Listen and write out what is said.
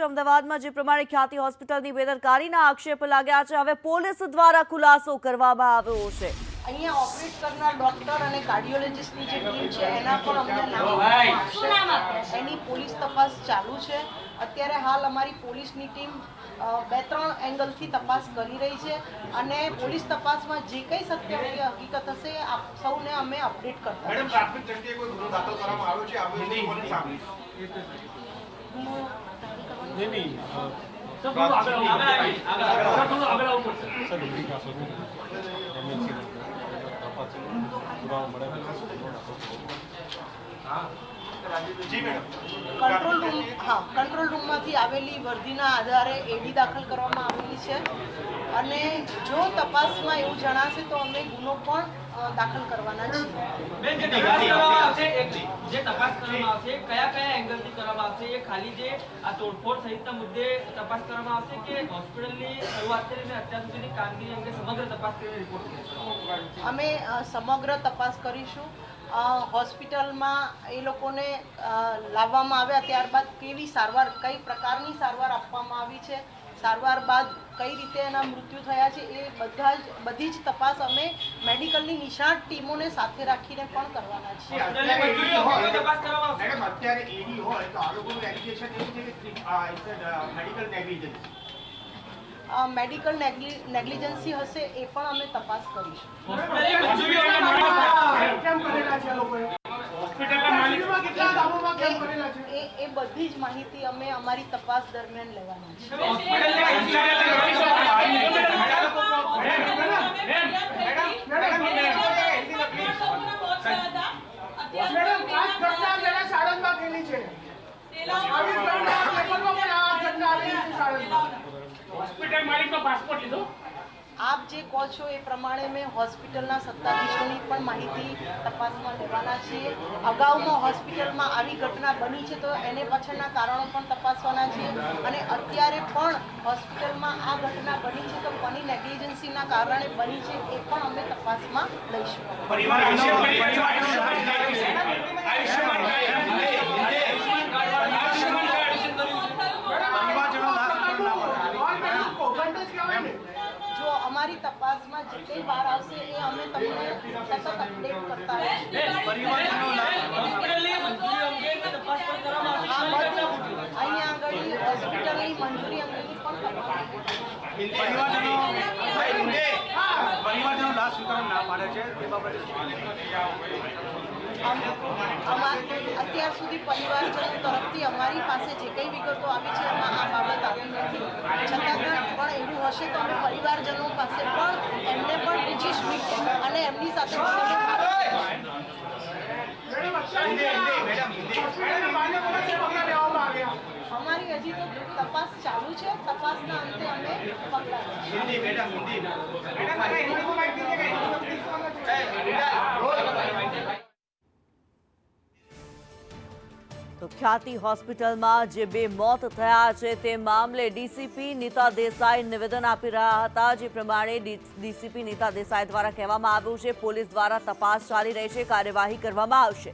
અમદાવાદમાં જે પ્રમાણે ખ્યાતિ હોસ્પિટલની બેદરકારીના આક્ષેપ લાગ્યા છે, હવે પોલીસ દ્વારા ખુલાસો કરવામાં આવ્યો છે। અહીંયા ઓપરેટ કરનાર ડોક્ટર અને કાર્ડિયોલોજિસ્ટની જે ટીમ છે એના પણ અમને નામ એની પોલીસ તપાસ ચાલુ છે। અત્યારે હાલ અમારી પોલીસની ટીમ 2-3 એંગલથી તપાસ કરી રહી છે અને પોલીસ તપાસમાં જે કંઈ સત્ય હકીકત હશે આપ સૌને અમે અપડેટ કરતા મેડમ પ્રાથમિક દ્રષ્ટિએ કોઈ ગુનો દાખલ કરવામાં આવ્યો છે આપણે નહીં કંટ્રોલ રૂમમાંથી આવેલી વર્દીના આધારે એડી દાખલ કરવામાં આવેલી છે અને જો તપાસમાં એવું જણાશે તો અમે ગુનો પણ દાખલ કરવાના છીએ। જે તપાસ કરવામાં આવશે કયા કયા એંગલથી કરવામાં આવશે? એ ખાલી જે આ તોડફોડ સહિતના મુદ્દે તપાસ કરવામાં આવશે કે હોસ્પિટલની શરૂઆતથી લઈને અત્યાર સુધીની કામગીરી અંગે સમગ્ર તપાસ કરીને રિપોર્ટ કરશે? અમે સમગ્ર તપાસ કરીશું। હોસ્પિટલમાં એ લોકોને લાવવામાં આવ્યા ત્યારબાદ કેવી સારવાર, કઈ પ્રકારની સારવાર આપવામાં આવી છે, સારવાર બાદ કઈ રીતે એના મૃત્યુ થયા છે, એ બધી જ તપાસ અમે મેડિકલની નિષ્ણાત ટીમોને સાથે રાખીને પણ કરવાના છીએ। અત્યારે એડી હોય તો આ લોકોનું એલિગેશન એવું છે કે મેડિકલ મેડિકલ નેગ્લિજન્સી હશે એ પણ અમે તપાસ કરીશું। એ બધી જ માહિતી અમે અમારી તપાસ દરમિયાન લેવાના છે। આપ જે કહો છો એ પ્રમાણે મેં હોસ્પિટલના સત્તાધીશોની પણ માહિતી તપાસમાં લેવાના છીએ। અગાઉમાં હોસ્પિટલમાં આવી ઘટના બની છે તો એને પાછળના કારણો પણ તપાસવાના છીએ અને અત્યારે પણ હોસ્પિટલમાં આ ઘટના બની છે તો કોની નેગ્લિજન્સીના કારણે બની છે એ પણ અમે તપાસમાં લઈશું। જો અમારી તપાસમાં જે કંઈ બહાર આવશે એ અમે તમને સતત અપડેટ કરતા રહીશું। અહીંયા આગળ હોસ્પિટલની મંજૂરી અંગેની પણ પરિવારજનો લાશ સ્વીકારવા ના પાડે છે તે બાબતે અત્યાર સુધી પરિવારજનો તરફથી અમારી પાસે જે કંઈ વિગતો આવી છે એમાં આ બાબત આવી નથી। છતાં પણ એવું હશે તો અમે પરિવારજનો પાસે પણ એમને પણ પૂછીશું અને એમની સાથે અમારી હજી તો તપાસ ચાલુ છે। તપાસના અંતે અમે પગલાં તો ખ્યાતિ હોસ્પિટલમાં જે 2 મોત થયા છે તે મામલે ડીસીપી નીતા દેસાઈ નિવેદન આપી રહ્યા હતા। જે પ્રમાણે ડીસીપી નીતા દેસાઈ દ્વારા કહેવામાં આવ્યું છે પોલીસ દ્વારા તપાસ ચાલી રહી છે, કાર્યવાહી કરવામાં આવશે।